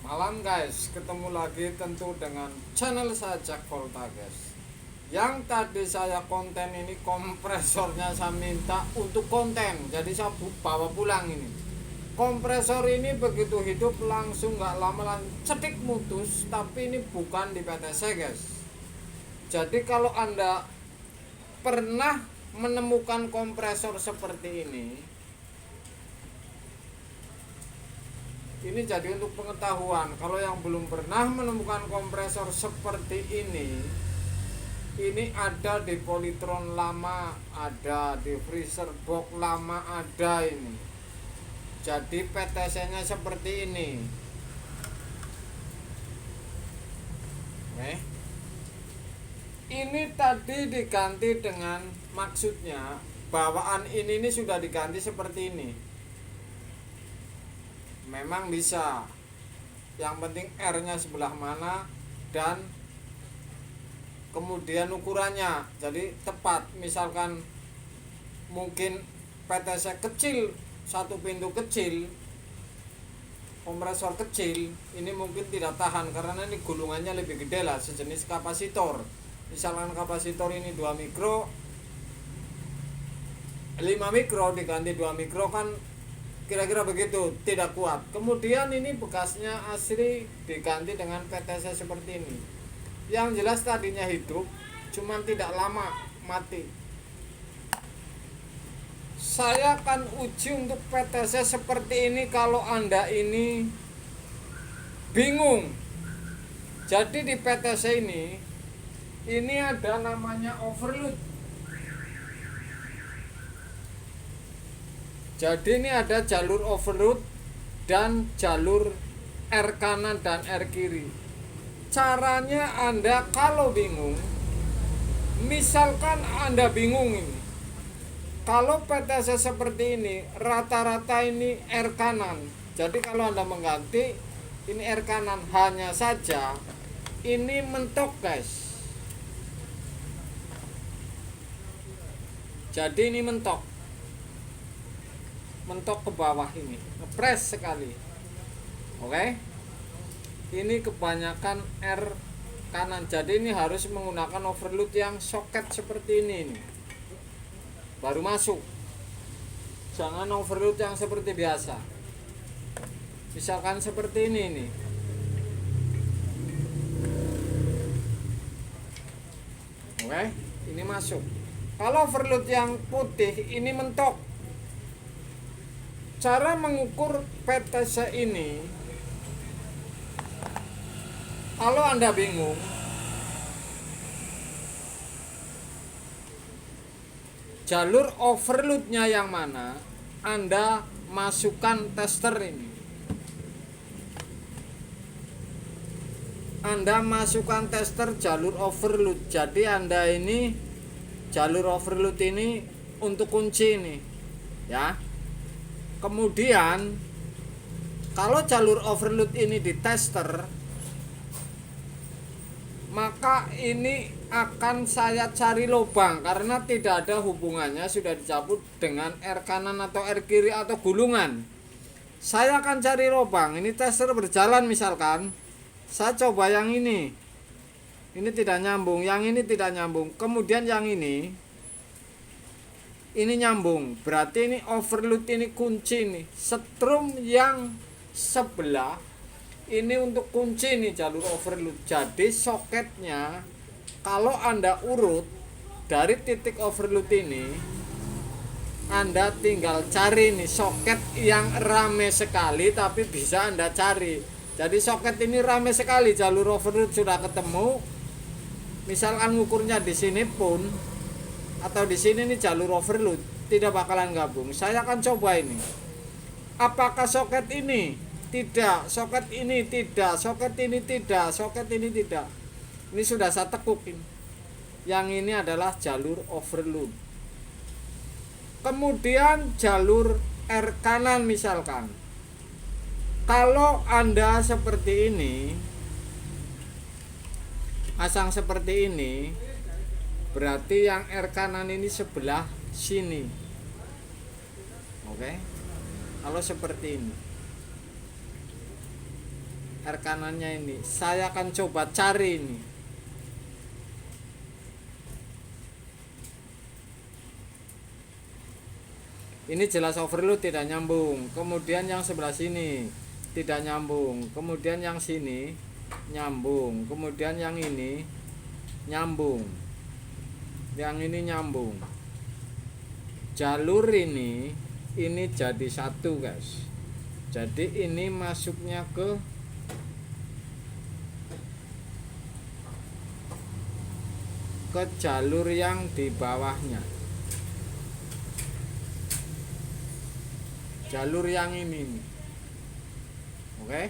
Malam guys, ketemu lagi tentu dengan channel saya Jack Volta guys. Yang tadi saya konten ini kompresornya saya minta untuk konten, jadi saya bawa pulang ini. Kompresor ini begitu hidup langsung nggak lama cedik mutus, tapi ini bukan di PTC guys. Jadi kalau anda pernah menemukan kompresor seperti ini jadi untuk pengetahuan. Kalau yang belum pernah menemukan kompresor seperti ini ada di Polytron lama, ada di freezer box lama, ada ini. Jadi PTC nya seperti ini. Oke. Ini tadi diganti dengan, maksudnya bawaan ini sudah diganti seperti ini. Memang bisa, yang penting R nya sebelah mana dan kemudian ukurannya jadi tepat. Misalkan mungkin PTC kecil, satu pintu kecil, kompresor kecil, ini mungkin tidak tahan karena ini gulungannya lebih gede lah, sejenis kapasitor. Misalkan kapasitor ini 2 mikro, 5 mikro diganti 2 mikro kan kira-kira begitu, tidak kuat. Kemudian ini bekasnya asli diganti dengan PTC seperti ini. Yang jelas tadinya hidup, cuman tidak lama mati. Saya akan uji untuk PTC seperti ini kalau anda ini bingung. Jadi di PTC ini ada namanya overload. Jadi ini ada jalur overload dan jalur R kanan dan R kiri. Caranya anda kalau bingung, misalkan anda bingung ini, kalau PTC seperti ini rata-rata ini R kanan. Jadi kalau anda mengganti ini R kanan, hanya saja ini mentok guys. Jadi ini mentok ke bawah, ini ngepres sekali. Oke, ini kebanyakan R kanan, jadi ini harus menggunakan overload yang soket seperti ini baru masuk. Jangan overload yang seperti biasa, misalkan seperti ini oke, ini masuk. Kalau overload yang putih ini mentok. Cara mengukur PTC ini, kalau anda bingung, jalur overloadnya yang mana, anda masukkan tester ini. Anda masukkan tester jalur overload. Jadi anda ini jalur overload ini untuk kunci ini ya. Kemudian kalau jalur overload ini di tester, maka ini akan saya cari lubang karena tidak ada hubungannya, sudah dicabut dengan R kanan atau R kiri atau gulungan. Saya akan cari lubang. Ini tester berjalan, misalkan saya coba yang ini tidak nyambung, yang ini tidak nyambung, kemudian yang ini nyambung, berarti ini overload, ini kunci nih. Setrum yang sebelah ini untuk kunci nih jalur overload. Jadi soketnya kalau anda urut dari titik overload ini, anda tinggal cari nih soket yang rame sekali, tapi bisa anda cari. Jadi soket ini rame sekali, jalur overload sudah ketemu. Misalkan ngukurnya di sini pun atau di sini nih jalur overload, tidak bakalan gabung. Saya akan coba ini. Apakah soket ini tidak, soket ini tidak, soket ini tidak, soket ini tidak. Ini sudah saya tekuk ini. Yang ini adalah jalur overload. Kemudian jalur R kanan misalkan. Kalau anda seperti ini, pasang seperti ini, berarti yang R kanan ini sebelah sini. Oke. Kalau seperti ini. R kanannya ini. Saya akan coba cari ini. Ini jelas overload, tidak nyambung. Kemudian yang sebelah sini tidak nyambung. Kemudian yang sini nyambung. Kemudian yang ini nyambung. Yang ini nyambung. Jalur ini jadi satu, guys. Jadi ini masuknya ke jalur yang di bawahnya. Jalur yang ini nih. Oke.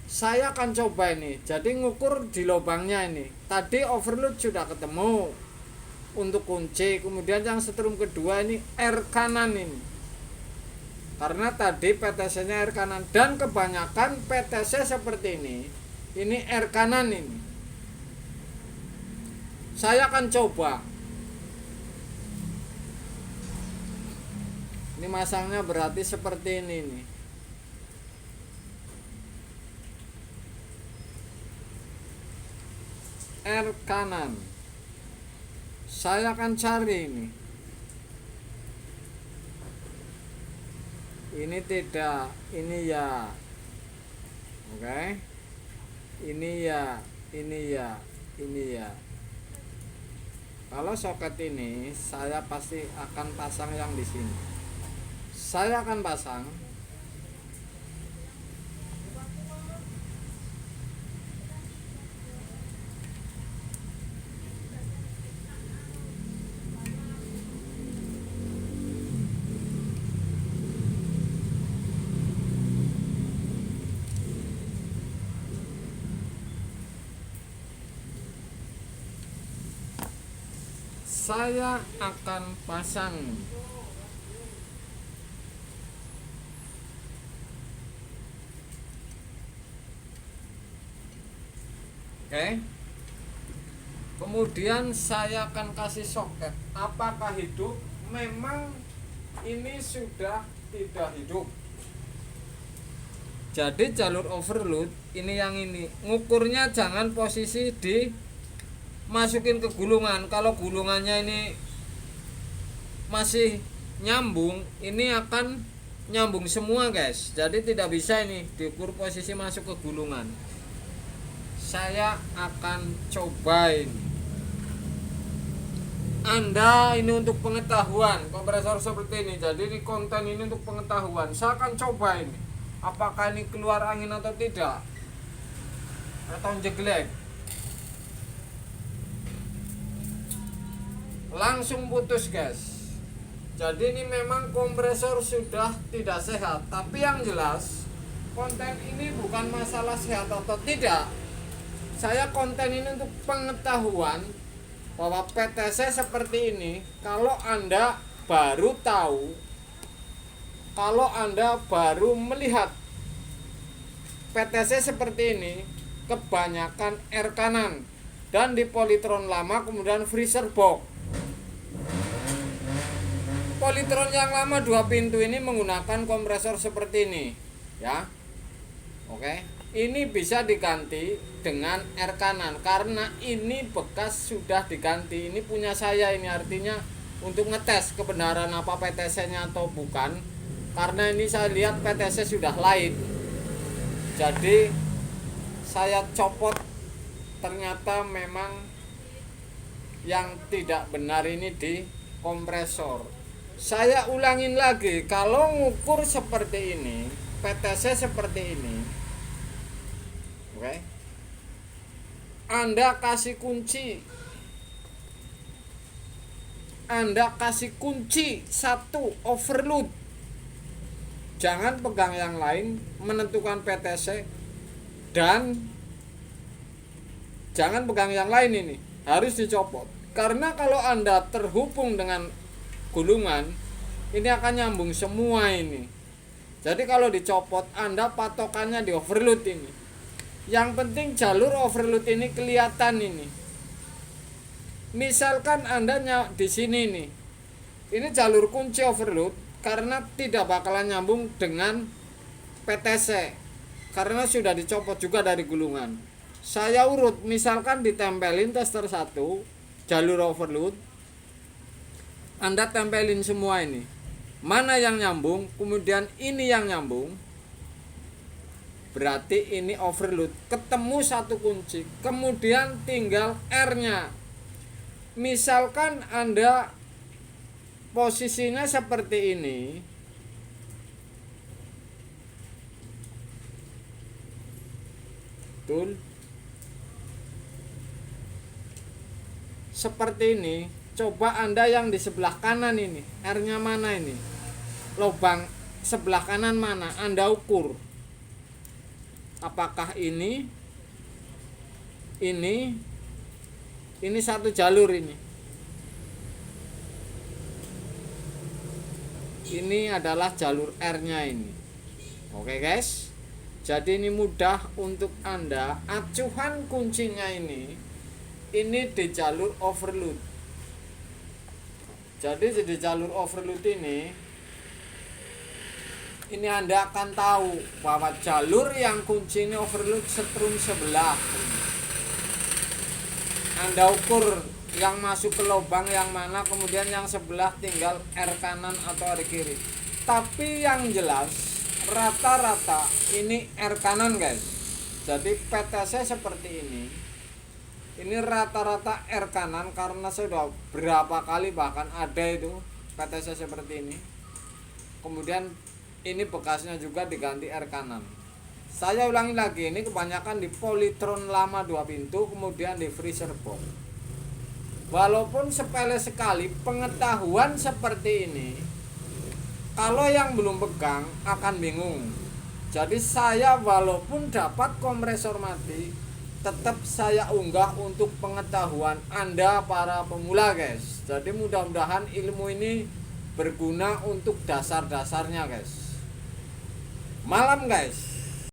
Saya akan coba ini. Jadi ngukur di lubangnya ini. Tadi overload sudah ketemu untuk kunci. Kemudian yang setrum kedua ini R kanan ini. Karena tadi PTC-nya R kanan, dan kebanyakan PTC seperti ini. Ini R kanan ini. Saya akan coba. Ini masangnya berarti seperti ini nih. R kanan. Saya akan cari ini. Ini tidak, ini ya. Oke. Ini ya, ini ya, ini ya. Kalau soket ini saya pasti akan pasang yang di sini. Saya akan pasang Oke. Kemudian saya akan kasih soket. Apakah hidup? Memang ini sudah tidak hidup. Jadi jalur overload ini yang ini. Ngukurnya jangan posisi di masukin ke gulungan. Kalau gulungannya ini masih nyambung, ini akan nyambung semua, guys. Jadi tidak bisa ini diukur posisi masuk ke gulungan. Saya akan cobain. Anda ini untuk pengetahuan kompresor seperti ini. Jadi ini konten ini untuk pengetahuan. Saya akan coba ini. Apakah ini keluar angin atau tidak, atau jeglek. Langsung putus, guys. Jadi ini memang kompresor sudah tidak sehat. Tapi yang jelas konten ini bukan masalah sehat atau tidak. Saya konten ini untuk pengetahuan bahwa PTC seperti ini. Kalau Anda baru tahu, kalau Anda baru melihat PTC seperti ini, kebanyakan R kanan dan di Polytron lama, kemudian freezer box. Polytron yang lama 2 pintu ini menggunakan kompresor seperti ini, ya. Oke. Ini bisa diganti dengan R kanan karena ini bekas sudah diganti. Ini punya saya, ini artinya untuk ngetes kebenaran apa PTC-nya atau bukan. Karena ini saya lihat PTC sudah light. Jadi saya copot, ternyata memang yang tidak benar ini di kompresor. Saya ulangin lagi, kalau ngukur seperti ini, PTC seperti ini, oke, Anda kasih kunci satu overload. Jangan pegang yang lain, menentukan PTC, dan jangan pegang yang lain, ini harus dicopot. Karena kalau Anda terhubung dengan gulungan, ini akan nyambung semua ini. Jadi kalau dicopot, Anda patokannya di overload ini. Yang penting jalur overload ini kelihatan ini. Misalkan Anda di sini nih, ini jalur kunci overload karena tidak bakalan nyambung dengan PTC. karena sudah dicopot juga dari gulungan. Saya urut, misalkan ditempelin tester 1 jalur overload, Anda tempelin semua ini, mana yang nyambung, kemudian ini yang nyambung, berarti ini overload. Ketemu satu kunci, kemudian tinggal R-nya. Misalkan Anda posisinya seperti ini, betul, seperti ini. Coba Anda yang di sebelah kanan ini, R-nya mana ini, lubang sebelah kanan mana, Anda ukur apakah ini satu jalur ini adalah jalur R-nya ini. Oke guys, jadi ini mudah untuk Anda. Acuan kuncinya ini di jalur overload. Jadi di jalur overload ini Anda akan tahu bahwa jalur yang kunci ini overload setrum sebelah. Anda ukur yang masuk ke lubang yang mana, kemudian yang sebelah tinggal R kanan atau R kiri. Tapi yang jelas rata-rata ini R kanan guys. Jadi PTC seperti ini. Ini rata-rata R kanan karena sudah berapa kali bahkan ada itu PTC seperti ini. Kemudian ini bekasnya juga diganti R kanan. Saya ulangi lagi, ini kebanyakan di Polytron lama 2 pintu, kemudian di freezer box. Walaupun sepele sekali, pengetahuan seperti ini kalau yang belum pegang akan bingung. Jadi saya walaupun dapat kompresor mati, tetap saya unggah untuk pengetahuan Anda para pemula guys. Jadi mudah-mudahan ilmu ini berguna untuk dasar-dasarnya guys. Malam guys.